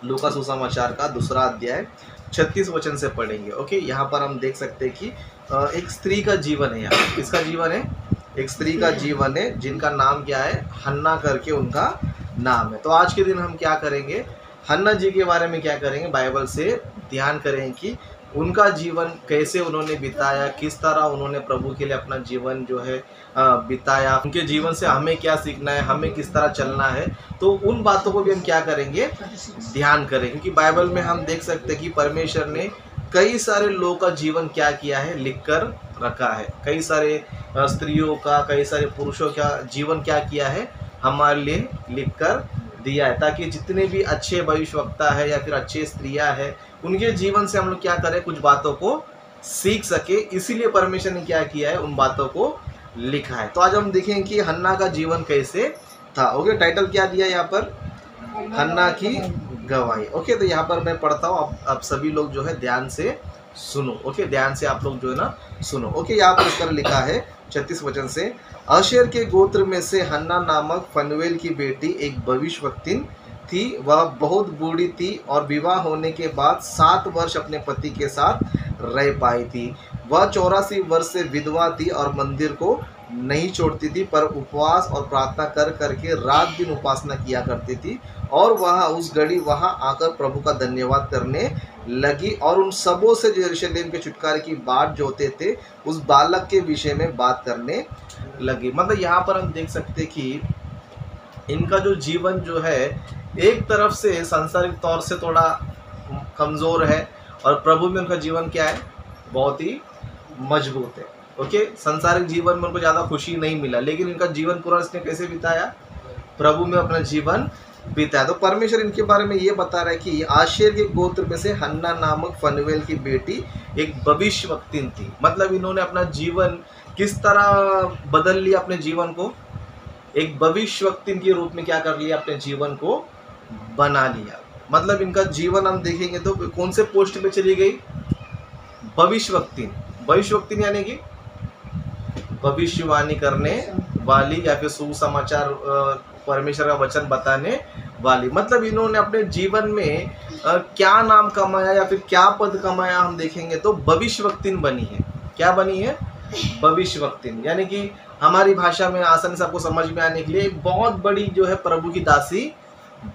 लूका सुसमाचार का दूसरा अध्याय 36 वचन से पढ़ेंगे। ओके, यहाँ पर हम देख सकते हैं कि एक स्त्री का जीवन है। यहाँ किसका जीवन है? एक स्त्री का जीवन है जिनका नाम क्या है? हन्ना करके उनका नाम है। तो आज के दिन हम क्या करेंगे? हन्ना जी के बारे में क्या करेंगे? बाइबल से ध्यान करेंगे कि उनका जीवन कैसे उन्होंने बिताया, किस तरह उन्होंने प्रभु के लिए अपना जीवन जो है बिताया, उनके जीवन से हमें क्या सीखना है, हमें किस तरह चलना है। तो उन बातों को भी हम क्या करेंगे? ध्यान करें, क्योंकि बाइबल में हम देख सकते हैं कि परमेश्वर ने कई सारे लोगों का जीवन क्या किया है? लिख कर रखा है। कई सारे स्त्रियों का, कई सारे पुरुषों का जीवन क्या किया है? हमारे लिए लिख कर दिया है, ताकि जितने भी अच्छे भविष्यवक्ता है या फिर अच्छे स्त्रियां हैं, उनके जीवन से हम लोग क्या करें? कुछ बातों को सीख सके। इसीलिए परमेश्वर ने क्या किया है? उन बातों को लिखा है। तो आज हम देखेंगे कि हन्ना का जीवन कैसे था। ओके, टाइटल क्या दिया यहाँ पर? हन्ना की गवाही। ओके, तो यहाँ पर मैं पढ़ता हूँ, आप सभी लोग जो है ध्यान से सुनो। ओके, ध्यान से आप लोग जो है ना सुनो। ओके, यहाँ पर इस पर लिखा है 36 वचन से, आशेर के गोत्र में से हन्ना नामक फनुएल की बेटी एक भविष्यवक्तिन थी। वह बहुत बूढ़ी थी और विवाह होने के बाद 7 वर्ष अपने पति के साथ रह पाई थी। वह 84 वर्ष से विधवा थी और मंदिर को नहीं छोड़ती थी, पर उपवास और प्रार्थना कर करके रात दिन उपासना किया करती थी। और वह उस घड़ी वहां आकर प्रभु का धन्यवाद करने लगी और उन सबों से जो यरूशलेम के छुटकारे की बात जोते थे, उस बालक के विषय में बात करने लगी। मतलब यहाँ पर हम देख सकते कि इनका जो जीवन जो है एक तरफ से सांसारिक तौर से थोड़ा कमज़ोर है और प्रभु में उनका जीवन क्या है? बहुत ही मजबूत है। ओके, सांसारिक जीवन में उनको ज़्यादा खुशी नहीं मिला, लेकिन इनका जीवन पूरा इसने कैसे बिताया? प्रभु में अपना जीवन बिताया। तो परमेश्वर इनके बारे में ये बता रहा है कि आशेर के गोत्र में से हन्ना नामक फनुएल की बेटी एक भविष्यवक्तिन थी। मतलब इन्होंने अपना जीवन किस तरह बदल लिया? अपने जीवन को एक भविष्यवक्तिन के रूप में क्या कर लिया? अपने जीवन को बना लिया। मतलब इनका जीवन हम देखेंगे तो कौन से पोस्ट पे चली गई? भविष्यवक्तिन। भविष्यवक्तिन यानी कि भविष्यवाणी करने वाली या फिर सुसमाचार, परमेश्वर का वचन बताने वाली। मतलब इन्होंने अपने जीवन में क्या नाम कमाया या फिर क्या पद कमाया, हम देखेंगे तो भविष्यवक्तिन बनी है। क्या बनी है? भविष्यवक्तिन। यानी कि हमारी भाषा में आसानी से आपको समझ में आने के लिए एक बहुत बड़ी जो है प्रभु की दासी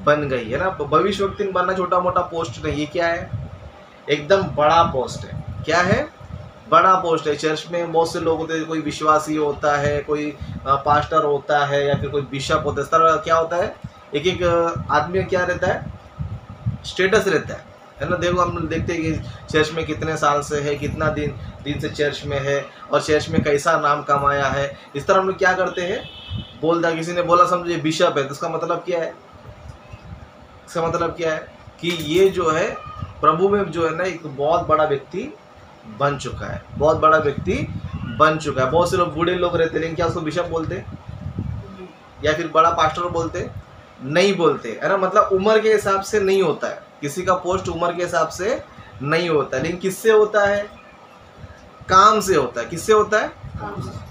बन गई है ना। भविष्यवक्तिन बनना छोटा मोटा पोस्ट नहीं, ये क्या है? एकदम बड़ा पोस्ट है। क्या है? बड़ा पोस्ट है। चर्च में बहुत से लोग होते हैं, कोई विश्वासी होता है, कोई पास्टर होता है या फिर कोई बिशप होता है। इस तरह क्या होता है? एक एक आदमी का क्या रहता है? स्टेटस रहता है ना। देखो, हम देखते हैं कि चर्च में कितने साल से है, कितना दिन से चर्च में है और चर्च में कैसा नाम कमाया है। इस तरह हम लोग क्या करते हैं? बोलता, किसी ने बोला समझे बिशप है, तो इसका मतलब क्या है? इसका मतलब क्या है कि ये जो है प्रभु में जो है ना एक बहुत बड़ा व्यक्ति बन चुका है, बहुत बड़ा व्यक्ति बन चुका है। बहुत से लोग बूढ़े लोग रहते हैं, लेकिन क्या उसको बिशप बोलते या फिर बड़ा पास्टर बोलते? नहीं बोलते, है ना। मतलब उम्र के हिसाब से नहीं होता है, किसी का पोस्ट उम्र के हिसाब से नहीं होता है, लेकिन किससे होता है? काम से होता है। किससे होता है?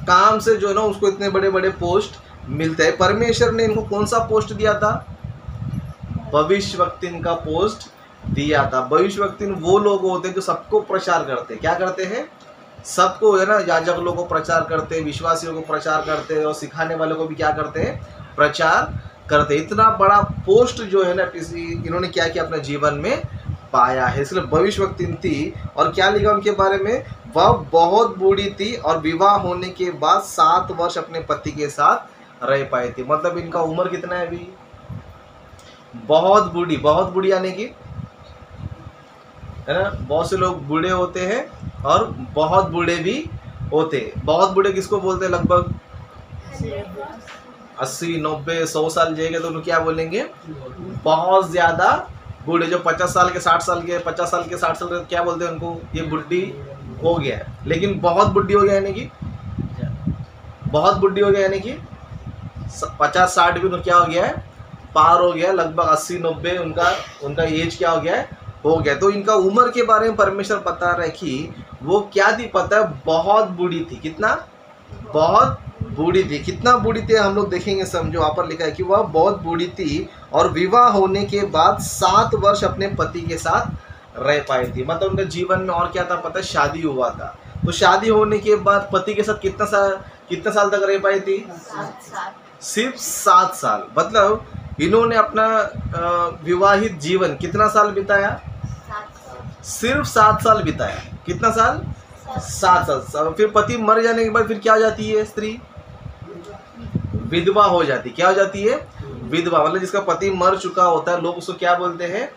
काम से जो है ना उसको इतने बड़े बड़े पोस्ट मिलते हैं। परमेश्वर ने इनको कौन सा पोस्ट दिया था? भविष्यवक्तिन का पोस्ट दिया था। भविष्यवक्तिन वो लोग होते हैं जो सबको प्रचार करते हैं। क्या करते हैं? सबको, है ना। याजक लोगों को प्रचार करते हैं, विश्वासियों को प्रचार करते हैं और सिखाने वालों को भी क्या करते हैं? प्रचार करते हैं। इतना बड़ा पोस्ट जो है ना इन्होंने क्या किया? अपने जीवन में पाया है। इसलिए भविष्यवक्तिन थी। और क्या लिखा उनके बारे में? वह बहुत बूढ़ी थी और विवाह होने के बाद 7 वर्ष अपने पति के साथ रह पाई थी। मतलब इनका उम्र कितना है अभी? बहुत बूढ़ी। बहुत बूढ़ी यानी कि, है ना, बहुत से लोग बूढ़े होते हैं और बहुत बूढ़े भी होते हैं। बहुत बूढ़े किसको बोलते हैं? लगभग 80, 90, 100 साल जाएंगे तो उनको क्या बोलेंगे? बहुत ज़्यादा बूढ़े। जो 50 साल के, 60 साल के, 50 साल के, 60 साल के, क्या बोलते हैं उनको? ये बुढ़ी हो गया है। लेकिन बहुत बुढ़ी हो गया यानी कि, बहुत बुढ़ी हो गया यानी कि 50-60 भी तो क्या हो गया है? पार हो गया। लगभग 80-90 उनका एज क्या हो गया है? हो गया। तो इनका उम्र के बारे में परमेश्वर बता रहा है कि वो क्या थी पता है? बहुत बूढ़ी थी। कितना? बहुत बूढ़ी थी। कितना बूढ़ी थी हम लोग देखेंगे, समझो। वहाँ पर लिखा है कि वह बहुत बूढ़ी थी और विवाह होने के बाद 7 वर्ष अपने पति के साथ रह पाई थी। मतलब उनके जीवन में और क्या था पता है, शादी हुआ था। तो शादी होने के बाद पति के साथ कितना साल तक रह पाई थी? 7 साल। सिर्फ 7 साल। मतलब इन्होंने अपना विवाहित जीवन कितना साल बिताया? 7 साल। सिर्फ 7 साल बिताया। कितना साल? 7 साल। फिर पति मर जाने के बाद फिर क्या हो जाती है स्त्री? विधवा हो जाती। क्या हो जाती है? विधवा। मतलब जिसका पति मर चुका होता है लोग उसको क्या बोलते हैं?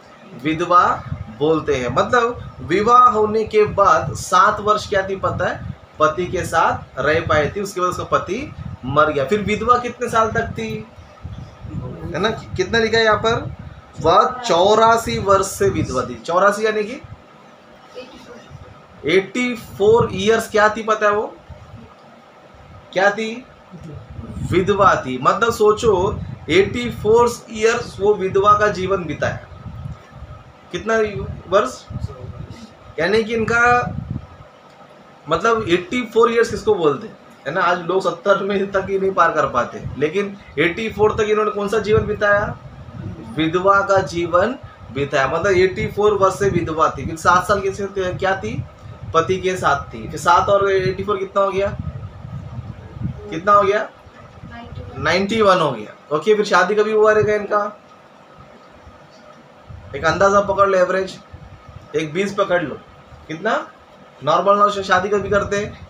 विधवा बोलते हैं। मतलब विवाह होने के बाद 7 वर्ष क्या थी पता है, पति के साथ रह पाई थी। उसके बाद उसका पति मर गया। फिर विधवा कितने साल तक थी, है ना? कितना लिखा है यहाँ पर? वह 84 वर्ष से विधवा थी। 84 यानी कि 84 ईयर्स क्या थी पता है? वो क्या थी? विधवा थी। मतलब सोचो 84 ईयर्स वो विधवा का जीवन बिताया। कितना वर्ष? यानी कि इनका मतलब 84 ईयर्स किसको बोलते हैं, है ना? आज लोग 70 में तक ही नहीं पार कर पाते, लेकिन 84 तक इन्होंने कौन सा जीवन बिताया? विधवा का जीवन बिताया। मतलब 84 वर्ष से विधवा थी। फिर 7 साल किसके क्या थी? पति के साथ थी। फिर 7 और 84 कितना हो गया? कितना हो गया? 91 हो गया। ओके, फिर शादी कभी हुआ रहेगा इनका? एक अंदाजा पकड़ लो, एवरेज एक 20 पकड़ लो। कितना नॉर्मल शादी कभी करते हैं?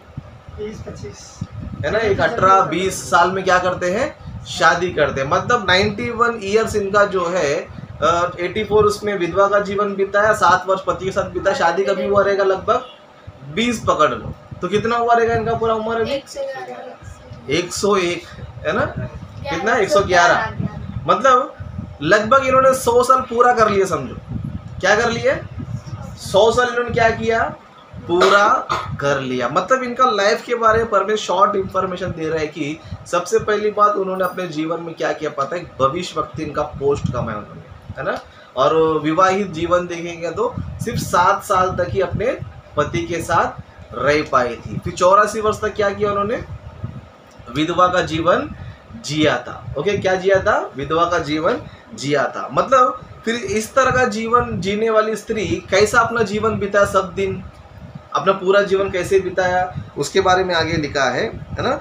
20-25 है ना? एक 18-20 साल में क्या करते हैं? शादी करते हैं। मतलब 91 ईयर्स इनका जो है 84 उसमें विधवा का जीवन बिताया, 7 वर्ष पति के साथ बिताया। शादी कभी हुआ रहेगा? लगभग 20 पकड़ लो। तो कितना हुआ रहेगा इनका पूरा उम्र? अभी 101, है ना? कितना? 111। मतलब लगभग इन्होंने 100 साल पूरा कर लिए, समझो। क्या कर लिए? 100 साल इन्होंने क्या किया? पूरा कर लिया। मतलब इनका लाइफ के बारे में पर शॉर्ट इंफॉर्मेशन दे रहा है कि सबसे पहली बात उन्होंने अपने जीवन में क्या किया पता है? भविष्य इनका पोस्ट कमाया उन्होंने, है ना? और विवाहित जीवन देखेंगे तो सिर्फ 7 साल तक ही अपने पति के साथ रह पाई थी। फिर 84 वर्ष तक क्या किया उन्होंने? विधवा का जीवन जिया था। ओके, क्या जिया था? विधवा का जीवन जिया था। मतलब फिर इस तरह का जीवन जीने वाली स्त्री कैसा अपना जीवन बिताया? सब दिन अपना पूरा जीवन कैसे बिताया उसके बारे में आगे लिखा है ना?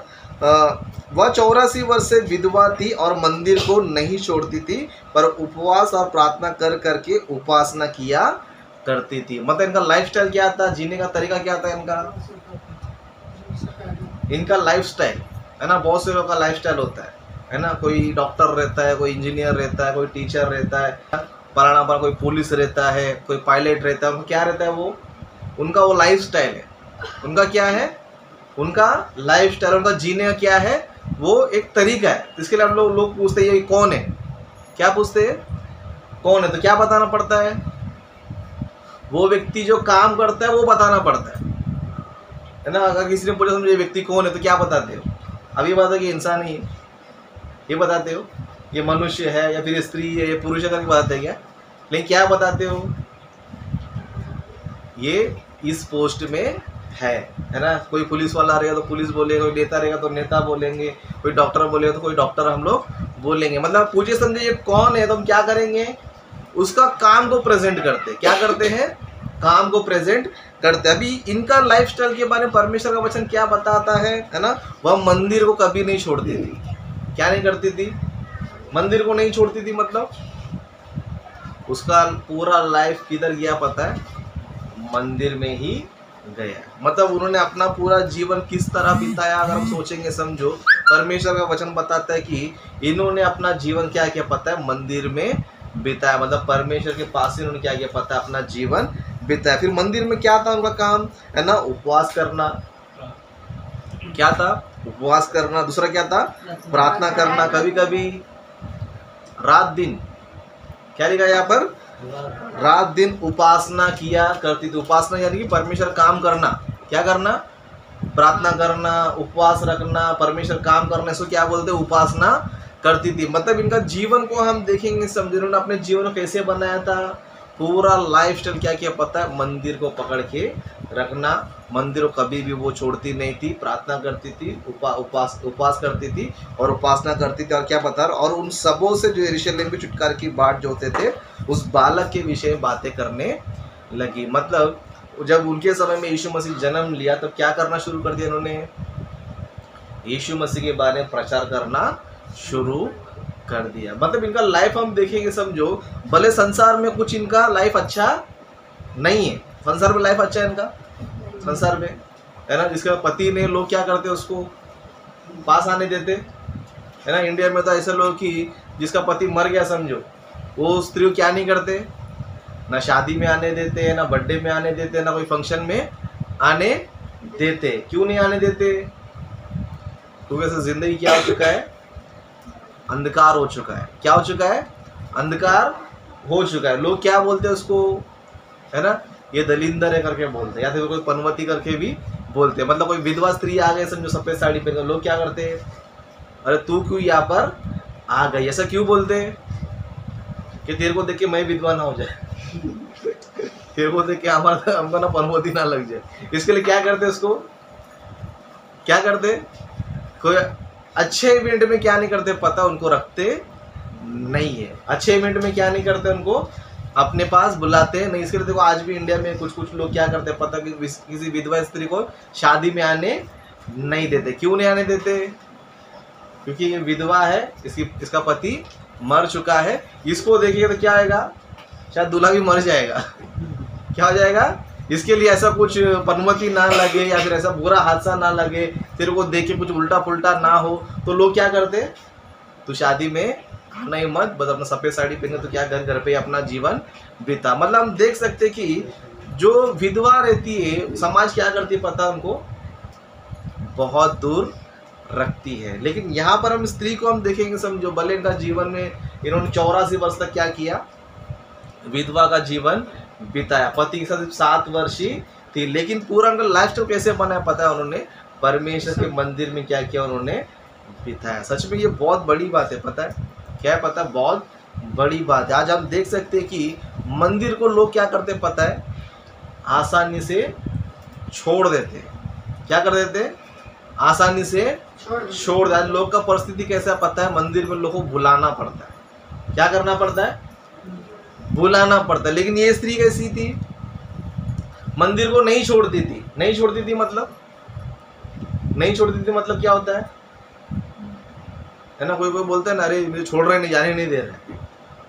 वह 84 वर्ष से विधवा थी और मंदिर को नहीं छोड़ती थी, पर उपवास और प्रार्थना कर करके उपासना किया करती थी। मतलब इनका लाइफस्टाइल क्या था? जीने का तरीका क्या था इनका लाइफस्टाइल, है ना? बहुत से लोगों का लाइफस्टाइल होता है ना? कोई डॉक्टर रहता है, कोई इंजीनियर रहता है, कोई टीचर रहता है, पराना पर कोई पुलिस रहता है, कोई पायलट रहता है। उनका क्या रहता है? उनका वो लाइफस्टाइल है। उनका क्या है? उनका लाइफस्टाइल। उनका जीने का क्या है? वो एक तरीका है। इसके लिए हम लोग पूछते हैं ये कौन है? क्या पूछते हैं? कौन है? तो क्या बताना पड़ता है? वो व्यक्ति जो काम करता है वो बताना पड़ता है ना? अगर किसी ने पूछा समझो ये व्यक्ति कौन है तो क्या बताते हो? अभी बताते कि इंसान ही है, ये बताते हो? ये मनुष्य है या फिर स्त्री है या पुरुष है करके बताते क्या? लेकिन क्या बताते हो? ये इस पोस्ट में है ना? कोई पुलिस वाला रहेगा तो पुलिस बोलेगा, कोई नेता रहेगा तो नेता बोलेंगे, कोई डॉक्टर बोलेगा तो कोई डॉक्टर हम लोग बोलेंगे। मतलब पूछे समझे ये कौन है तो हम क्या करेंगे? उसका काम को प्रेजेंट करते। क्या करते हैं? काम को प्रेजेंट करते। अभी इनका लाइफस्टाइल के बारे में परमेश्वर का वचन क्या बताता है ना? वह मंदिर को कभी नहीं छोड़ती थी। क्या नहीं करती थी? मंदिर को नहीं छोड़ती थी। मतलब उसका पूरा लाइफ किधर गया पता है? मंदिर में ही गया। मतलब उन्होंने अपना पूरा जीवन किस तरह बिताया अगर हम सोचेंगे, समझो, परमेश्वर का वचन बताता है कि इन्होंने अपना जीवन क्या किया पता है? मंदिर में बिताया। मतलब परमेश्वर के पास इन्होंने क्या किया पता है? अपना जीवन बिताया। फिर मंदिर में क्या था उनका काम, है ना? उपवास करना। क्या था? उपवास करना। दूसरा क्या था? प्रार्थना करना। कभी कभी रात दिन, क्या लिखा है यहाँ पर? रात दिन उपासना किया करती थी। उपासना यानी कि परमेश्वर काम करना। क्या करना? प्रार्थना करना, उपवास रखना, परमेश्वर काम करने से क्या बोलते हैं? उपासना करती थी। मतलब इनका जीवन को हम देखेंगे, समझे, उन्होंने अपने जीवन को कैसे बनाया था? पूरा लाइफस्टाइल क्या किया पता है, मंदिर को पकड़ के रखना, मंदिर को कभी भी वो छोड़ती नहीं थी, प्रार्थना करती थी, उपवास करती थी और उपासना करती थी। और क्या पता, और उन सबों से जो यरूशलेम के छुटकारे की बाट जो होते थे उस बालक के विषय में बातें करने लगी। मतलब जब उनके समय में यीशु मसीह जन्म लिया तब क्या करना शुरू कर दिया इन्होंने, यीशु मसीह के बारे में प्रचार करना शुरू कर दिया। मतलब इनका लाइफ हम देखेंगे, समझो भले संसार में कुछ इनका लाइफ अच्छा नहीं है, संसार में लाइफ अच्छा है इनका, संसार में है ना, जिसका पति ने, लोग क्या करते उसको पास आने देते है ना। इंडिया में तो ऐसे लोग कि जिसका पति मर गया समझो, वो स्त्री क्या नहीं करते, ना शादी में आने देते, ना बर्थडे में आने देते, ना कोई फंक्शन में आने देते। क्यों नहीं आने देते, क्योंकि ऐसे जिंदगी क्या हो चुका है, अंधकार हो चुका है। क्या हो चुका है, अंधकार हो चुका है। लोग क्या बोलते हैं उसको, है ना, ये दलिंदर है करके बोलते हैं, या फिर कोई पनवती करके भी बोलते हैं। मतलब कोई विधवा स्त्री आ गई समझो सफेद साड़ी पहनकर, लोग क्या करते हैं, अरे तू क्यों यहाँ पर आ गई, ऐसा क्यों बोलते हैं कि तेरे को देख के मैं विधवा ना हो जाए, तेरे को देख के हमारा हमको ना पनवती ना लग जाए। इसके लिए क्या करते उसको, क्या करते, कोई अच्छे इवेंट में क्या नहीं करते पता, उनको रखते नहीं है। अच्छे इवेंट में क्या नहीं करते, उनको अपने पास बुलाते नहीं। इसके लिए देखो आज भी इंडिया में कुछ कुछ लोग क्या करते हैं पता, कि किसी विधवा स्त्री को शादी में आने नहीं देते। क्यों नहीं आने देते, क्योंकि ये विधवा है, इसका पति मर चुका है। इसको देखिए तो क्या आएगा, शायद दूल्हा भी मर जाएगा। क्या हो जाएगा, इसके लिए ऐसा कुछ पनवती ना लगे या फिर ऐसा बुरा हादसा ना लगे, तेरे को देख के कुछ उल्टा पुल्टा ना हो, तो लोग क्या करते, तो शादी में आना ही मत, बस अपना सफ़ेद साड़ी पहने तो क्या, घर घर पे अपना जीवन बिता। मतलब हम देख सकते कि जो विधवा रहती है समाज क्या करती है पता, उनको बहुत दूर रखती है। लेकिन यहाँ पर हम स्त्री को हम देखेंगे समझो, भले इनका जीवन में इन्होंने 84 वर्ष तक क्या किया, विधवा का जीवन बिताया, पति के साथ 7 वर्ष ही थी, लेकिन पूरा उनका लाइफस्टाइल कैसे बनाया पता है, उन्होंने परमेश्वर के मंदिर में क्या किया, उन्होंने बिताया। सच में ये बहुत बड़ी बात है, पता है क्या है, पता है बहुत बड़ी बात है। आज हम देख सकते हैं कि मंदिर को लोग क्या करते पता है, आसानी से छोड़ देते। क्या कर देते, आसानी से छोड़ देते। लोग का परिस्थिति कैसा पता है, मंदिर में लोगों को बुलाना पड़ता है। क्या करना पड़ता है, बुलाना पड़ता है। लेकिन ये स्त्री कैसी थी, मंदिर को नहीं छोड़ती थी। नहीं छोड़ती थी मतलब, नहीं छोड़ती थी मतलब क्या होता है ना, कोई कोई बोलता है ना, अरे मुझे छोड़ रहे नहीं, जाने नहीं दे रहे,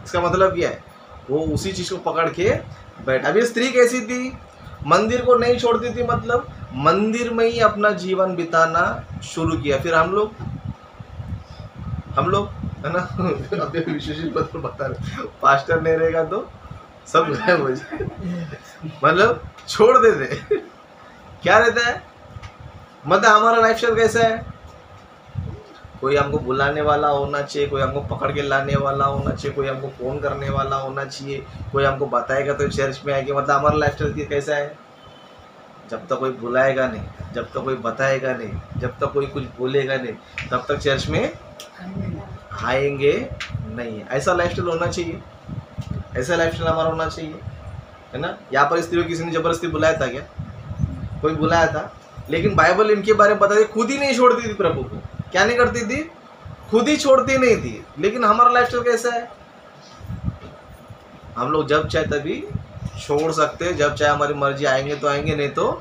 इसका मतलब क्या है, वो उसी चीज को पकड़ के बैठा। अब ये स्त्री कैसी थी, मंदिर को नहीं छोड़ती थी, मतलब मंदिर में ही अपना जीवन बिताना शुरू किया। फिर हम लोग है ना, अभी विशेष पत्र बता रहे, पास्टर नहीं रहेगा तो सब गायब हो जाए, मतलब छोड़ देते। क्या रहता है, मतलब हमारा लाइफस्टाइल कैसा है, कोई हमको बुलाने वाला होना चाहिए, कोई हमको पकड़ के लाने वाला होना चाहिए, कोई हमको फोन करने वाला होना चाहिए, कोई हमको बताएगा तो चर्च में आएंगे। मतलब हमारा लाइफस्टाइल कैसा है, जब तक कोई बुलाएगा नहीं, जब तक कोई बताएगा नहीं, जब तक कोई कुछ बोलेगा नहीं, तब तक चर्च में आएंगे नहीं। ऐसा लाइफस्टाइल होना चाहिए, ऐसा लाइफस्टाइल हमारा होना चाहिए, है ना। यहाँ पर स्त्री को किसी ने जबरदस्ती बुलाया था क्या, कोई बुलाया था, लेकिन बाइबल इनके बारे में बताती, खुद ही नहीं छोड़ती थी प्रभु को। क्या नहीं करती थी, खुद ही छोड़ती नहीं थी। लेकिन हमारा लाइफस्टाइल कैसा है, हम लोग जब चाहे तभी छोड़ सकते हैं, जब चाहे हमारी मर्जी, आएंगे तो आएंगे, नहीं तो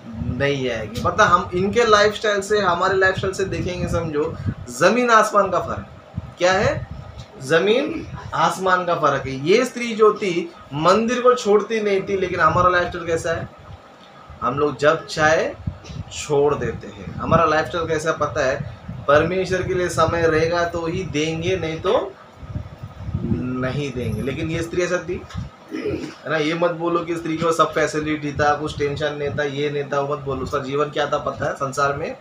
नहीं आएंगे। मतलब हम इनके लाइफस्टाइल से हमारे लाइफस्टाइल से देखेंगे समझो, जमीन आसमान का फर्क। क्या है, जमीन आसमान का फर्क है। ये स्त्री जो थी मंदिर को छोड़ती नहीं थी, लेकिन हमारा लाइफस्टाइल कैसा है, हम लोग जब चाहे छोड़ देते हैं। हमारा लाइफस्टाइल कैसा पता है, परमेश्वर के लिए समय रहेगा तो ही देंगे, नहीं तो नहीं देंगे। लेकिन ये स्त्री ऐसा थी, है ना। ये मत बोलो कि स्त्री को सब फैसिलिटी था, कुछ टेंशन नहीं था, ये नहीं था, वो मत बोलो। उसका जीवन क्या था पता है, संसार में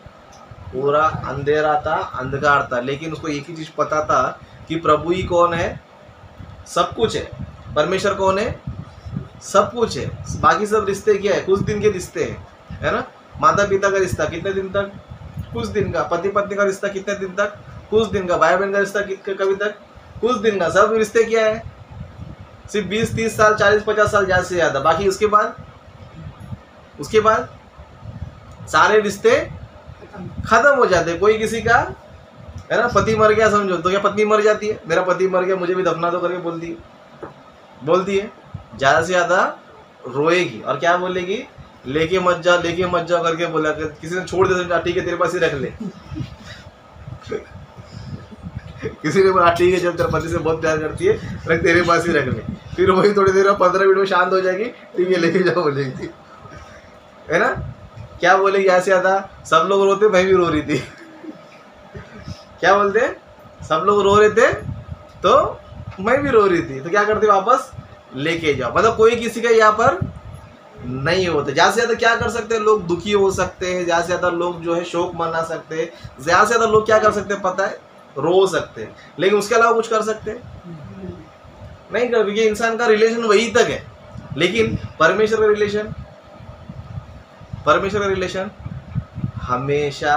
पूरा अंधेरा था, अंधकार था, लेकिन उसको एक ही चीज पता था कि प्रभु ही कौन है, सब कुछ है। परमेश्वर कौन है, सब कुछ है। बाकी सब रिश्ते क्या है, कुछ दिन के रिश्ते हैं, है ना। माता पिता का रिश्ता कितने दिन तक, कुछ दिन का। पति पत्नी का रिश्ता कितने दिन तक, कुछ दिन का। भाई बहन का रिश्ता कभी तक, कुछ दिन का। सब रिश्ते क्या है, सिर्फ 20-30 साल, 40-50 साल ज़्यादा से ज़्यादा। बाकी उसके बाद सारे रिश्ते खत्म हो जाते हैं। कोई किसी का, है ना, पति मर गया समझो, तो क्या पत्नी मर जाती है? मेरा पति मर गया, मुझे भी दफना दो करके बोलती है। ज़्यादा से ज़्यादा रोएगी और क्या बोलेगी, लेके मत जा करके बोला। किसी ने छोड़ दे, ठीक है तेरे पास ही रख ले। किसी ने बोला ठीक है, जब तेरे पति से बहुत प्यार करती है, रख तेरे पास ही रख ले। फिर वही थोड़ी देर में 15 मिनट में शांत हो जाएगी, ठीक है लेके जाओ बोलेगी, है ना। क्या बोलेगी ऐसे ज़्यादा, सब लोग रोते, मैं भी रो रही थी। क्या बोलते, सब लोग रो रहे थे तो मैं भी रो रही थी, तो क्या करते, वापस लेके जाओ। मतलब कोई किसी का यहाँ पर नहीं होता। ज़्यादा से ज़्यादा क्या कर सकते हैं, लोग दुखी हो सकते हैं, ज़्यादा से ज़्यादा लोग जो है शोक मना सकते हैं, ज़्यादा से ज़्यादा लोग क्या कर सकते हैं पता है, रो सकते हैं। लेकिन उसके अलावा कुछ कर सकते हैं नहीं कर, क्योंकि इंसान का रिलेशन वही तक है। लेकिन परमेश्वर का रिलेशन हमेशा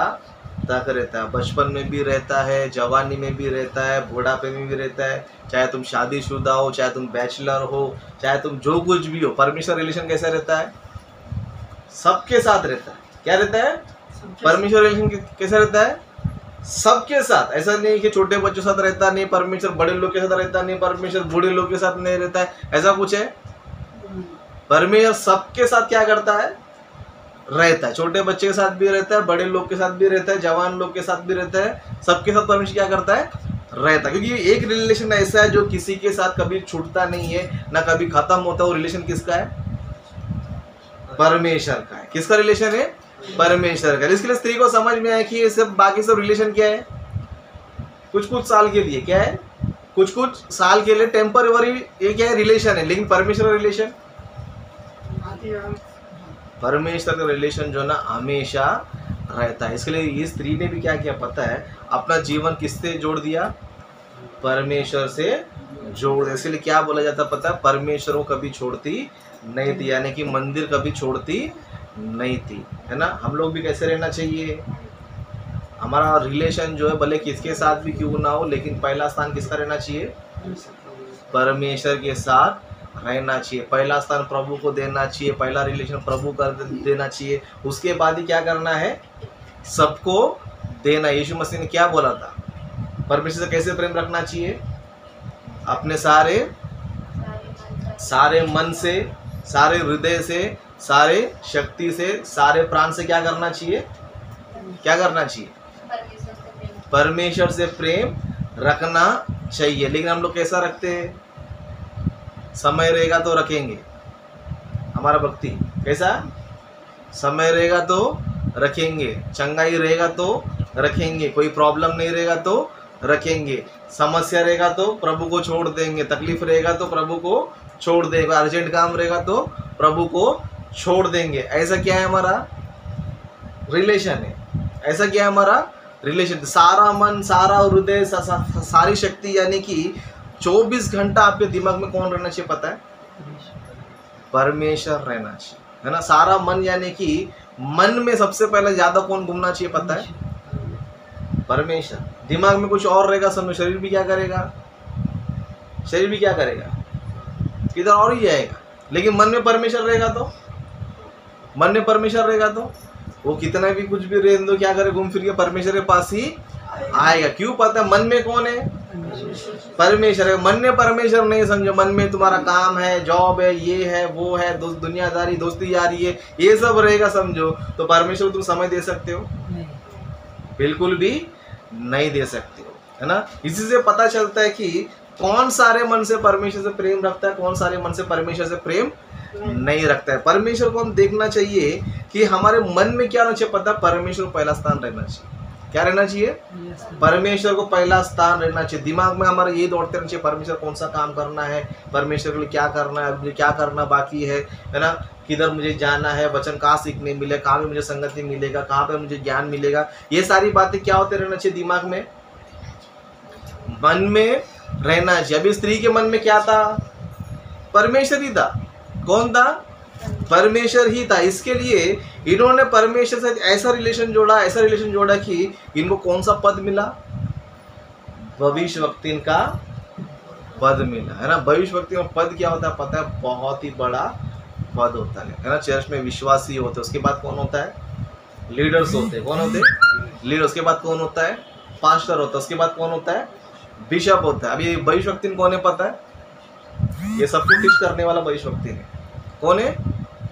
तक रहता है। बचपन में भी रहता है, जवानी में भी रहता है, बुढ़ापे में भी रहता है। चाहे तुम शादीशुदा हो, चाहे तुम बैचलर हो, चाहे तुम जो कुछ भी हो, परमेश्वर रिलेशन कैसा रहता है, सबके साथ रहता है। क्या रहता है, परमेश्वर रिलेशन कैसा रहता है, सबके साथ। ऐसा नहीं कि छोटे बच्चों के साथ रहता नहीं परमेश्वर, बड़े लोग के साथ रहता नहीं परमेश्वर, बूढ़े लोग के साथ नहीं रहता है, ऐसा कुछ है। परमेश्वर सबके साथ क्या करता है, रहता है। छोटे बच्चे के साथ भी रहता है, बड़े लोग के साथ भी रहता है, जवान लोग के साथ भी रहता है, सबके साथ परमेश्वर क्या करता है, रहता है। क्योंकि एक रिलेशन ऐसा है जो किसी के साथ कभी छूटता नहीं है, ना कभी खत्म होता है। वो रिलेशन किसका है, परमेश्वर का है। किसका रिलेशन है, परमेश्वर का। इसके लिए स्त्री को समझ में आया कि ये सब बाकी सब रिलेशन क्या है, कुछ साल के लिए, क्या है, कुछ साल के लिए टेम्पररी, ये क्या है, रिलेशन है। लेकिन परमेश्वर का रिलेशन, परमेश्वर का रिलेशन जो ना हमेशा रहता है। इसके लिए ये स्त्री ने भी क्या किया पता है, अपना जीवन किससे जोड़ दिया, परमेश्वर से जोड़ दिया। इसलिए क्या बोला जाता पता है, परमेश्वर को कभी छोड़ती नहीं थी, यानी कि मंदिर कभी छोड़ती नहीं थी, है ना। हम लोग भी कैसे रहना चाहिए, हमारा रिलेशन जो है भले किसके साथ भी क्यों ना हो, लेकिन पहला स्थान किसका रहना चाहिए, परमेश्वर के साथ रहना चाहिए। पहला स्थान प्रभु को देना चाहिए, पहला रिलेशन प्रभु कर देना चाहिए। उसके बाद ही क्या करना है, सबको देना। यीशु मसीह ने क्या बोला था, परमेश्वर से कैसे प्रेम रखना चाहिए, अपने सारे मन से, सारे हृदय से, सारे शक्ति से, सारे प्राण से क्या करना चाहिए, परमेश्वर से प्रेम रखना चाहिए। लेकिन हम लोग कैसा रखते हैं, समय रहेगा तो रखेंगे, हमारा भक्ति कैसा, समय रहेगा तो रखेंगे, चंगाई रहेगा तो रखेंगे, कोई प्रॉब्लम नहीं रहेगा तो रखेंगे, समस्या रहेगा तो प्रभु को छोड़ देंगे, तकलीफ रहेगा तो प्रभु को छोड़ देंगे, अर्जेंट काम रहेगा तो प्रभु को छोड़ देंगे। ऐसा क्या है, हमारा रिलेशन है। ऐसा क्या है हमारा रिलेशन, सारा मन, सारा हृदय, सारी शक्ति, यानी कि 24 घंटा आपके दिमाग में कौन रहना चाहिए पता है, परमेश्वर रहना चाहिए, है ना। सारा मन, यानी कि मन में सबसे पहले ज्यादा कौन घूमना चाहिए पता है, परमेश्वर। दिमाग में कुछ और रहेगा, समझो शरीर भी क्या करेगा, किधर और ही जाएगा। लेकिन मन में परमेश्वर रहेगा तो वो कितना भी कुछ भी रहने दो, क्या करे, घूम फिर के परमेश्वर के पास ही आएगा। क्यों पता है, मन में कौन है, परमेश्वर है। मन में परमेश्वर नहीं, समझो मन में तुम्हारा काम है, जॉब है, ये है, वो है, दुनियादारी, दोस्ती यारी है, ये सब रहेगा समझो, तो परमेश्वर को तुम समय दे सकते हो, बिल्कुल भी नहीं दे सकते हो, है ना। इसी से पता चलता है कि कौन सारे मन से परमेश्वर से प्रेम रखता है, कौन सारे मन से परमेश्वर से प्रेम नहीं रखता है। परमेश्वर को हम देखना चाहिए कि हमारे मन में क्या रहना चाहिए पता है, परमेश्वर को पहला स्थान रहना चाहिए। क्या रहना चाहिए, परमेश्वर को पहला स्थान रहना चाहिए। दिमाग में हमारा ये दौड़ते रहना चाहिए, परमेश्वर कौन सा काम करना है, परमेश्वर के लिए क्या करना है, मुझे क्या करना बाकी है ना, किधर मुझे जाना है, वचन कहाँ सीखने मिले, कहाँ पे मुझे संगति मिलेगा, कहाँ पे मुझे ज्ञान मिलेगा। ये सारी बातें क्या होते रहना चाहिए, दिमाग में, मन में रहना चाहिए। अभी स्त्री के मन में क्या था, परमेश्वर ही था। कौन था, परमेश्वर ही था। इसके लिए इन्होंने परमेश्वर से ऐसा रिलेशन जोड़ा कि इनको कौन सा पद मिला, भविष्यवक्ता का पद मिला, है ना। भविष्य वक्ति में पद क्या होता है पता है, बहुत ही बड़ा पद होता है ना। चर्च में विश्वासी होते हैं, उसके बाद कौन होता है, लीडर्स होते हैं। कौन होते हैं, लीडर। उसके बाद कौन होता है, पास्टर होता है। उसके बाद कौन होता है, बिशप होता है। अभी भविष्य वक्ति कौन है पता है, ये सबको टीच करने वाला भविष्य वक्ति है। कौन है,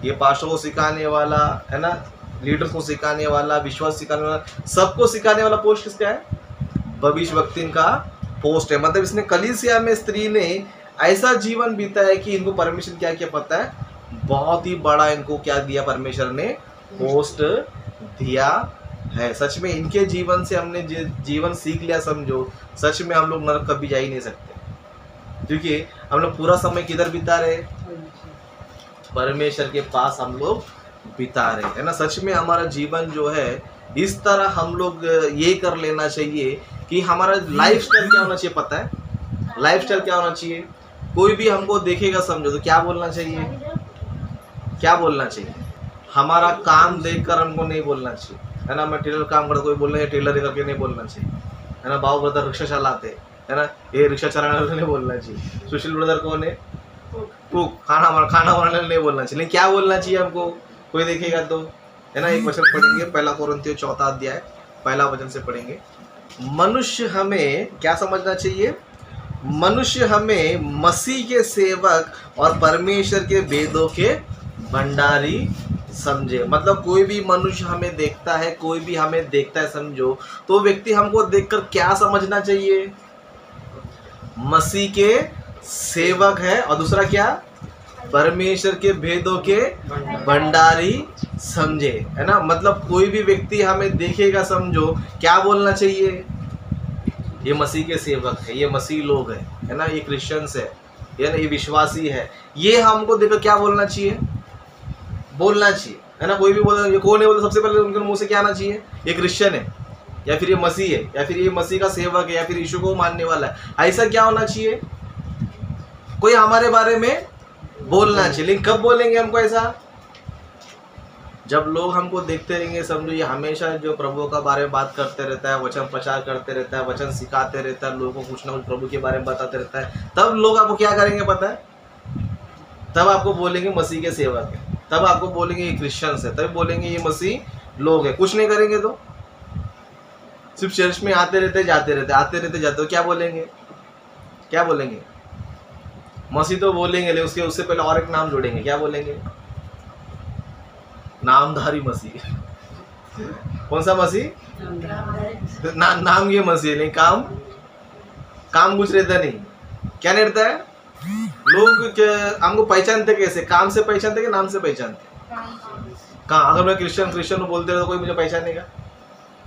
ये पास्टर को सिखाने वाला, है ना, लीडर्स को सिखाने वाला, विश्वास सिखाने वाला, सबको सिखाने वाला पोस्ट किसका है, भविष्य वक्ति का पोस्ट है। मतलब इसने कलीसिया में स्त्री ने ऐसा जीवन बीता है कि इनको परमेश्वर क्या क्या पता है, बहुत ही बड़ा इनको क्या दिया परमेश्वर ने, पोस्ट दिया है। सच में इनके जीवन से हमने जीवन सीख लिया समझो, सच में हम लोग नरक कभी जा ही नहीं सकते, क्योंकि हम लोग पूरा समय किधर बिता रहे, परमेश्वर के पास हम लोग बिता रहे, है ना। सच में हमारा जीवन जो है इस तरह हम लोग ये कर लेना चाहिए कि हमारा लाइफस्टाइल क्या होना चाहिए पता है, लाइफस्टाइल क्या होना चाहिए, कोई भी हमको देखेगा समझो तो क्या बोलना चाहिए, क्या बोलना चाहिए, हमारा काम देखकर हमको नहीं बोलना चाहिए, है ना। मैं टेलर काम करता, कोई बोल रहे हैं टेलर करके नहीं बोलना चाहिए, है ना। बाबू ब्रदर रिक्शा चलाते, है ना, ये रिक्शा चलाने वाले नहीं बोलना चाहिए। सुशील ब्रदर कौन है, कुक, खाना बनाने नहीं बोलना चाहिए। लेकिन क्या बोलना चाहिए हमको, कोई देखेगा तो, है ना। एक वचन पढ़ेंगे, पहला कोरिन्थियों 4 अध्याय पहला वचन से पढ़ेंगे। मनुष्य हमें क्या समझना चाहिए, मनुष्य हमें मसीह के सेवक और परमेश्वर के वेदों के भंडारी समझे। मतलब कोई भी मनुष्य हमें देखता है, कोई भी हमें देखता है समझो, तो व्यक्ति हमको देखकर क्या समझना चाहिए, मसीह के सेवक है, और दूसरा क्या, परमेश्वर के भेदों के भंडारी समझे, है ना। मतलब कोई भी व्यक्ति हमें देखेगा समझो, क्या बोलना चाहिए, ये मसीह के सेवक है, ये मसीह लोग है ना, ये क्रिश्चियंस है ना, ये विश्वासी है, ये हमको देखकर क्या बोलना चाहिए, बोलना चाहिए, है ना। कोई भी बोला ये कौन है बोले, सबसे पहले उनके मुंह से क्या आना चाहिए, ये क्रिश्चियन है, या फिर ये मसीह है, या फिर ये मसीह का सेवक है, या फिर यीशु को मानने वाला है। ऐसा क्या होना चाहिए, कोई हमारे बारे में बोलना चाहिए। लेकिन कब बोलेंगे हमको ऐसा, जब लोग हमको देखते रहेंगे समझो, ये हमेशा जो प्रभु का बारे में बात करते रहता है, वचन प्रचार करते रहता है, वचन सिखाते रहता है, लोगों को कुछ ना कुछ प्रभु के बारे में बताते रहता है, तब लोग आपको क्या करेंगे पता है, तब आपको बोलेंगे मसीह के सेवक है, तब आपको बोलेंगे ये क्रिश्चियंस है, तब बोलेंगे ये मसीह लोग है। कुछ नहीं करेंगे तो सिर्फ चर्च में आते रहते जाते रहते, आते रहते जाते, तो क्या बोलेंगे, क्या बोलेंगे, मसीह तो बोलेंगे, लेकिन उससे पहले और एक नाम जोड़ेंगे, क्या बोलेंगे, नामधारी मसीह। कौन सा मसीह, नाम ये मसीह, नहीं काम कुछ रहता नहीं, क्या नहीं रहता है। लोग हमको पहचानते कैसे, काम से पहचानते कि नाम से पहचानते, कहाँ, अगर मैं क्रिश्चियन बोलते रहे तो कोई मुझे पहचानेगा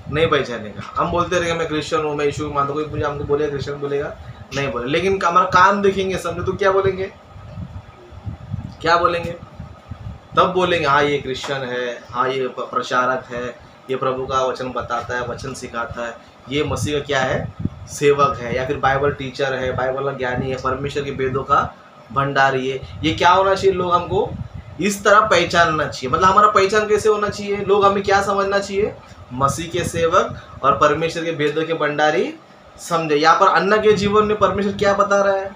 नहीं, पहचानेगा। हम बोलते रहेंगे मैं क्रिश्चियन हूँ, मैं यीशु को मानता हूँ, कोई मुझे हमको बोलेगा क्रिश्चियन, बोलेगा नहीं बोले। लेकिन हमारा काम देखेंगे समझो तो क्या बोलेंगे, क्या बोलेंगे, तब बोलेंगे हाँ ये क्रिश्चियन है, हाँ ये प्रचारक है, ये प्रभु का वचन बताता है, वचन सिखाता है, ये मसीह का क्या है, सेवक है, या फिर बाइबल टीचर है, बाइबल का ज्ञानी है, परमेश्वर के वेदों का भंडारी है। ये क्या होना चाहिए, लोग हमको इस तरह पहचानना चाहिए। मतलब हमारा पहचान कैसे होना चाहिए, लोग हमें क्या समझना चाहिए, मसीह के सेवक और परमेश्वर के वेदों के भंडारी समझे। यहाँ पर अन्ना के जीवन में परमेश्वर क्या बता रहा है,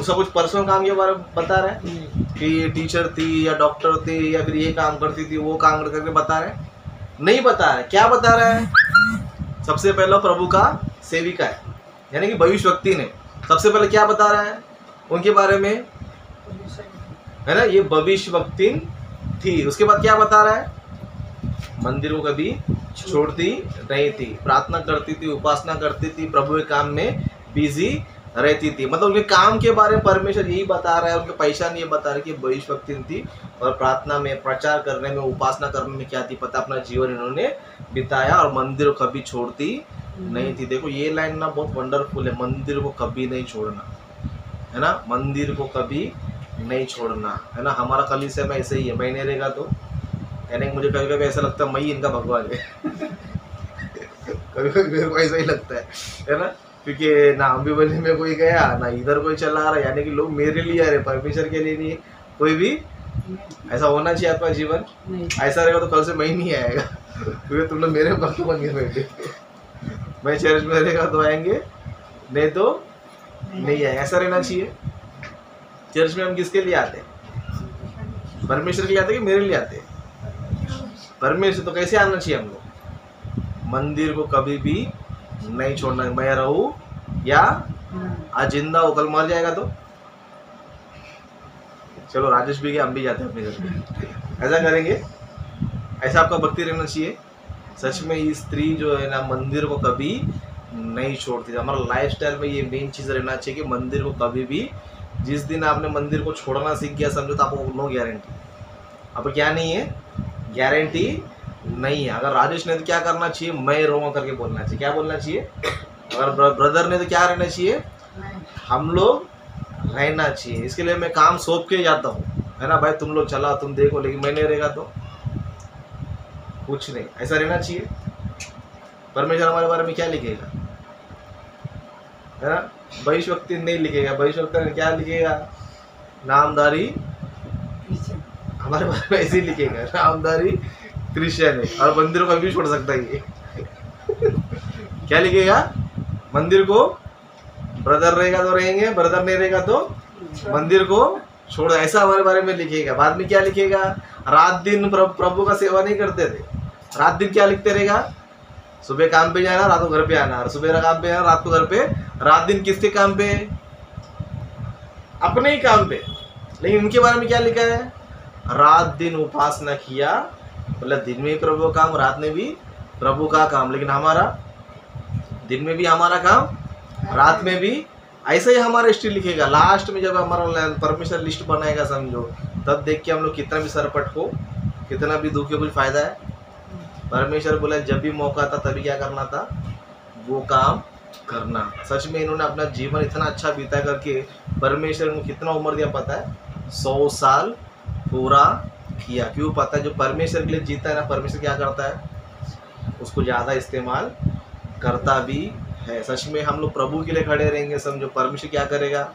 उसका कुछ पर्सनल काम के बारे में बता रहा है कि ये टीचर थी या डॉक्टर थी या फिर ये काम करती थी, वो काम करके बता रहा है, नहीं बता रहा है। क्या बता रहा है, सबसे पहले प्रभु का सेविका है, यानी कि भविष्य वक्ति ने सबसे पहले क्या बता रहा है उनके बारे में, है ना, ये भविष्य वक्ति थी। उसके बाद क्या बता रहा है, मंदिर को कभी छोड़ती नहीं थी, प्रार्थना करती थी, उपासना करती थी, प्रभु के काम में बिजी रहती थी। मतलब उनके काम के बारे में परमेश्वर यही बता रहा है, उनकी पहचान ये बता रहा है कि भविष्य वक्ति थी और प्रार्थना में, प्रचार करने में, उपासना करने में क्या थी पता, अपना जीवन इन्होंने बिताया और मंदिर को कभी छोड़ती नहीं थी। देखो ये लाइन ना बहुत वंडरफुल है, मंदिर को कभी नहीं छोड़ना, है ना, मंदिर को कभी नहीं छोड़ना, है ना। हमारा कलीसिया में ऐसे ही है, मैं नहीं रहेगा तो, यानी मुझे कभी कभी ऐसा लगता है मैं ही इनका भगवान है कभी कभी मेरे को ऐसा ही लगता है ना, क्योंकि ना अम्बिवली में कोई गया ना इधर कोई चला रहा, यानी कि लोग मेरे लिए आ रहे, परमेश्वर के लिए नहीं। कोई भी ऐसा होना चाहिए आपका जीवन, ऐसा रहेगा तो कल से मैं ही नहीं आएगा क्योंकि तुम लोग मेरे भक्त बन के बैठे मैं चर्च में रहेगा तो आएंगे, नहीं तो नहीं है। ऐसा रहना चाहिए। चर्च में हम किसके लिए आते हैं? परमेश्वर के लिए आते हैं कि मेरे लिए आते हैं? परमेश्वर। तो कैसे आना चाहिए हम लोग? मंदिर को कभी भी नहीं छोड़ना। मैं रहूं या आज जिंदा हो, कल मर जाएगा तो चलो राजेश भी गया, हम भी जाते हैं अपने घर पे। ऐसा करेंगे? ऐसा आपका भक्ति रहना चाहिए। सच में ये स्त्री जो है ना, मंदिर को कभी नहीं छोड़ती। हमारा लाइफस्टाइल में ये मेन चीज़ रहना चाहिए कि मंदिर को कभी भी, जिस दिन आपने मंदिर को छोड़ना सीख गया समझो, तो आपको नो गारंटी। अब क्या नहीं है? गारंटी नहीं है। अगर राजेश ने तो क्या करना चाहिए? मैं रहूँगा करके बोलना चाहिए। क्या बोलना चाहिए? अगर ब्रदर ने तो क्या रहना चाहिए? हम लोग रहना चाहिए। इसके लिए मैं काम सौंप के जाता हूँ, है ना भाई, तुम लोग चला, तुम देखो, लेकिन मैं नहीं रहेगा तो कुछ नहीं। ऐसा रहना चाहिए। परमेश्वर हमारे बारे में क्या लिखेगा? है ना, भविष्यवक्ति नहीं लिखेगा। भविष्यवक्ति क्या लिखेगा? नामधारी, हमारे बारे में ऐसे ही लिखेगा, नामधारी क्रिश्चियन है और मंदिर को भी छोड़ सकता है ये। क्या लिखेगा? मंदिर को, ब्रदर रहेगा तो रहेंगे, ब्रदर नहीं रहेगा तो मंदिर को छोड़, ऐसा हमारे बारे में लिखेगा। बाद में क्या लिखेगा? रात दिन प्रभु का सेवा नहीं करते थे। रात दिन क्या लिखते रहेगा? सुबह काम पे जाना, रात को घर पे आना, और सुबह काम पे आना, रात को घर पे। रात दिन किसके काम पे? अपने ही काम पे। लेकिन इनके बारे में क्या लिखा है? रात दिन उपासना किया, मतलब दिन में भी प्रभु का काम, रात में भी प्रभु का काम। लेकिन हमारा दिन में भी हमारा काम, रात में भी। ऐसा ही हमारा हिस्ट्री लिखेगा। लास्ट में जब हमारा परमेश्वर लिस्ट बनाएगा समझो, तब देख के हम लोग कितना भी सरपट हो, कितना भी दुखी हो, कुछ फायदा है? परमेश्वर बोला जब भी मौका था तभी क्या करना था? वो काम करना। सच में इन्होंने अपना जीवन इतना अच्छा बीता करके, परमेश्वर को कितना उम्र दिया पता है? 100 साल पूरा किया। क्यों पता है? जो परमेश्वर के लिए जीता है ना, परमेश्वर क्या करता है? उसको ज़्यादा इस्तेमाल करता भी है। सच में हम लोग प्रभु के लिए खड़े रहेंगे समझो, परमेश्वर क्या करेगा?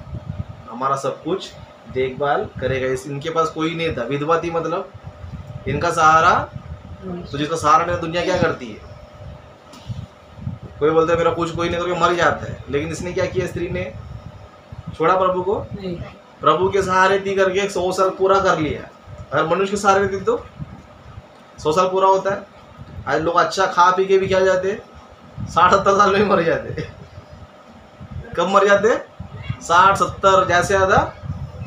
हमारा सब कुछ देखभाल करेगा। इनके पास कोई नहीं था, विधवा थी, मतलब इनका सहारा। तो जिसका सहारा नहीं, दुनिया क्या करती है? कोई बोलता है मेरा कुछ कोई नहीं करके मर जाता है। लेकिन इसने क्या किया? स्त्री ने छोड़ा प्रभु को? प्रभु के सहारे थी करके 100 साल पूरा कर लिया। अगर मनुष्य के सहारे थी तो 100 साल पूरा होता है। आज लोग अच्छा खा पी के भी क्या जाते? 60-70 साल में मर जाते। कब मर जाते? 60-70, जैसे ज़्यादा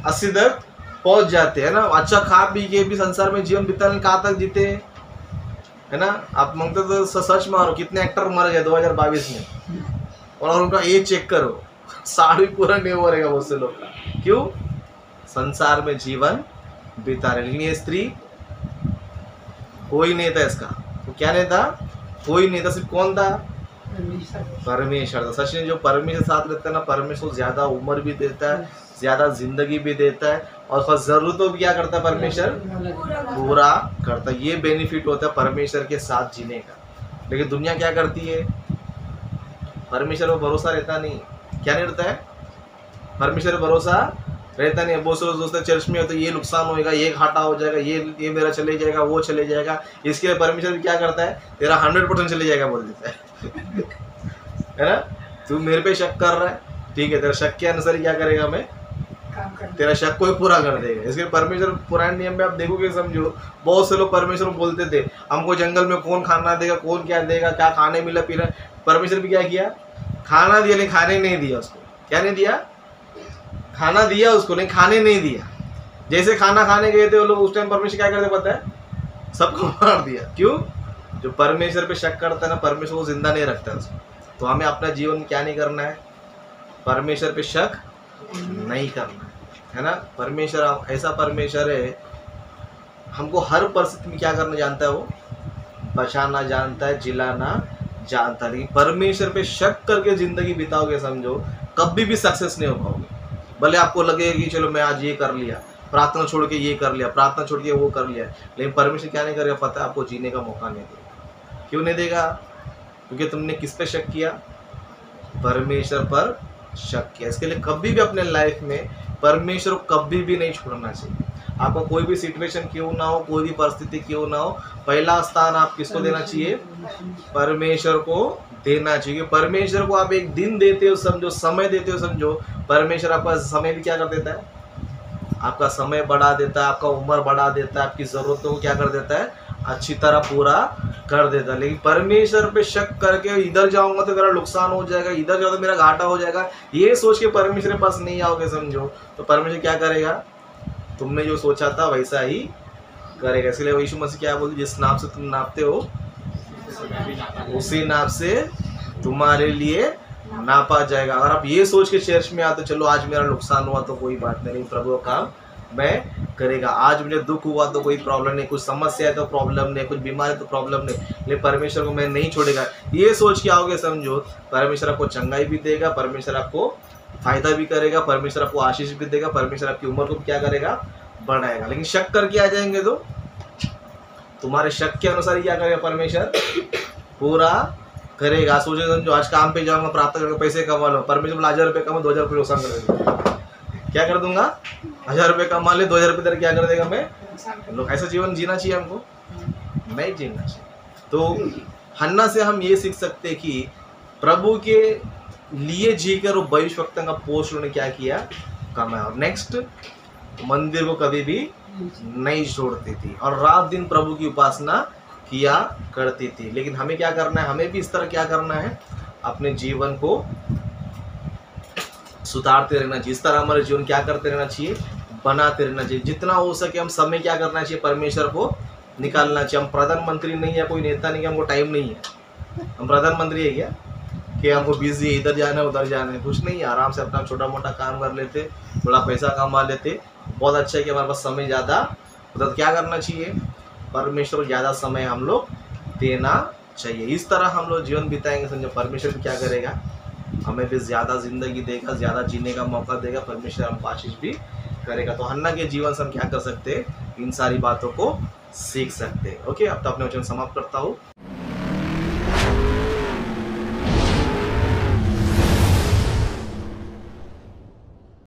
80 तक पहुंच जाते हैं ना। अच्छा खा पी के भी संसार में जीवन बिताने कहाँ तक जीते, है ना। आप मांगते तो सच मारो, कितने एक्टर मर गए 2022 में, और उनका एज चेक करो, 60 भी पूरा नहीं हो रहेगा बहुत से लोग का। क्यों? संसार में जीवन बिता रहे। लेकिन ये स्त्री, कोई नहीं था इसका। तो क्या नहीं था? कोई नहीं था। सिर्फ कौन था? परमेश्वर था। सच में जो परमेश्वर साथ रहता है ना, परमेश्वर ज्यादा उम्र भी देता है, ज्यादा जिंदगी भी देता है, और उसका जरूरतों भी क्या करता है? परमेश्वर पूरा करता है। ये बेनिफिट होता है परमेश्वर के साथ जीने का। लेकिन दुनिया क्या करती है? परमेश्वर पर भरोसा रहता नहीं। क्या नहीं रहता है? परमेश्वर पर भरोसा रहता नहीं है। बहुत से लोग सोचते हैं चर्च में हो तो ये नुकसान होएगा, ये घाटा हो जाएगा, ये मेरा चले जाएगा, वो चले जाएगा। इसके लिए परमेश्वर क्या करता है? तेरा 100% चले जाएगा बोल देता है। है ना। तू मेरे पे शक कर रहा है, ठीक है, तेरा शक के अनुसार क्या करेगा? मैं तेरा शक को ही पूरा कर देगा। इसके परमेश्वर पुराने नियम में आप देखोगे समझो, बहुत से लोग परमेश्वर बोलते थे हमको जंगल में कौन खाना देगा, कौन क्या देगा, क्या खाने मिला पीना। परमेश्वर भी क्या किया? खाना दिया, लेकिन खाने नहीं दिया उसको। क्या नहीं दिया? खाना दिया उसको, लेकिन खाने नहीं दिया। जैसे खाना खाने गए थे वो लोग, उस टाइम परमेश्वर क्या करते पता है? सबको मार दिया। क्यों? जो परमेश्वर पे शक करता है ना, परमेश्वर को जिंदा नहीं रखता उसको। तो हमें अपना जीवन क्या नहीं करना है? परमेश्वर पे शक नहीं करना है ना। परमेश्वर ऐसा परमेश्वर है, हमको हर परिस्थिति में क्या करना जानता है? वो बचाना जानता है, जिलाना जानता है। लेकिन परमेश्वर पे शक करके जिंदगी बिताओगे समझो, कभी भी सक्सेस नहीं हो पाओगे। भले आपको लगे कि चलो मैं आज ये कर लिया, प्रार्थना छोड़ के ये कर लिया, प्रार्थना छोड़ के वो कर लिया, लेकिन परमेश्वर क्या नहीं करेगा पता है? आपको जीने का मौका नहीं देगा। क्यों नहीं देगा? क्योंकि तुमने किस पे शक किया? परमेश्वर पर शक किया। इसके लिए कभी भी अपने लाइफ में परमेश्वर को कभी भी नहीं छोड़ना चाहिए। आपका कोई भी सिचुएशन क्यों ना हो, कोई भी परिस्थिति क्यों ना हो, पहला स्थान आप किसको देना चाहिए? परमेश्वर को देना चाहिए। परमेश्वर को आप एक दिन देते हो समझो, समय देते हो समझो, परमेश्वर आपका समय भी क्या कर देता है? आपका समय बढ़ा देता है, आपका उम्र बढ़ा देता है, आपकी ज़रूरतों को क्या कर देता है? अच्छी तरह पूरा कर देता है। लेकिन परमेश्वर पे शक करके इधर जाऊंगा तो मेरा नुकसान हो जाएगा, इधर जाओ तो मेरा घाटा हो जाएगा, ये सोच के परमेश्वर के पास नहीं आओगे समझो, तो परमेश्वर क्या करेगा? तुमने जो सोचा था वैसा ही करेगा। इसलिए यीशु मसीह क्या बोलते? जिस नाप से तुम नापते हो उसी नाप से तुम्हारे लिए नापा जाएगा। अगर आप ये सोच के चर्च में आते, चलो आज मेरा नुकसान हुआ तो कोई बात नहीं, प्रभु का काम मैं करेगा, आज मुझे दुख हुआ तो कोई प्रॉब्लम नहीं, कुछ समस्या है तो प्रॉब्लम नहीं, कुछ बीमारी तो प्रॉब्लम नहीं, लेकिन परमेश्वर को मैं नहीं छोड़ेगा, ये सोच के आओगे समझो, परमेश्वर आपको चंगाई भी देगा, परमेश्वर आपको फायदा भी करेगा, परमेश्वर आपको आशीष भी देगा, परमेश्वर आपकी उम्र को क्या करेगा? बढ़ाएगा। लेकिन शक करके आ जाएंगे तो तुम्हारे शक के अनुसार ही क्या करेगा? परमेश्वर पूरा करेगा। सोचे समझो आज काम पे जाऊंगा, प्रार्थना करके पैसे कमा लो, परमेश्वर बोला 1000 रुपये कमा, 2000 रुपये नुकसान कर देगा। क्या कर दूंगा? 1000 रुपये कमा ले, 2000 रुपये क्या कर देगा? मैं लोग ऐसा जीवन जीना चाहिए हमको? नहीं जीना चाहिए। तो हन्ना से हम ये सीख सकते हैं कि प्रभु के लिए जीकर वो भविष्यवक्ता का पोस्ट उन्होंने क्या किया? कमाया। और नेक्स्ट, मंदिर को कभी भी नहीं छोड़ती थी और रात दिन प्रभु की उपासना किया करती थी। लेकिन हमें क्या करना है? हमें भी इस तरह क्या करना है? अपने जीवन को सुधारते रहना चाहिए। इस तरह हमारे जीवन क्या करते रहना चाहिए? बनाते रहना चाहिए। जितना हो सके हम समय क्या करना चाहिए? परमेश्वर को निकालना चाहिए। हम प्रधानमंत्री नहीं है, कोई नेता नहीं है, हमको टाइम नहीं है। हम प्रधानमंत्री है क्या कि हमको बिजी है, इधर जाना है उधर जाना है? कुछ नहीं है, आराम से अपना छोटा मोटा काम कर लेते, थोड़ा पैसा कमा लेते। बहुत अच्छा है कि हमारे पास समय ज़्यादा, तो क्या करना चाहिए? परमेश्वर को ज़्यादा समय हम लोग देना चाहिए। इस तरह हम लोग जीवन बिताएंगे समझो, परमेश्वर क्या करेगा? हमें भी ज़्यादा ज़िंदगी देगा, ज़्यादा जीने का मौका देगा, परमेश्वर हमको आशीष भी करेगा। तो हन्ना के जीवन से हम क्या कर सकते हैं? इन सारी बातों को सीख सकते हैं। ओके, अब तो अपने वचन समाप्त करता हूँ।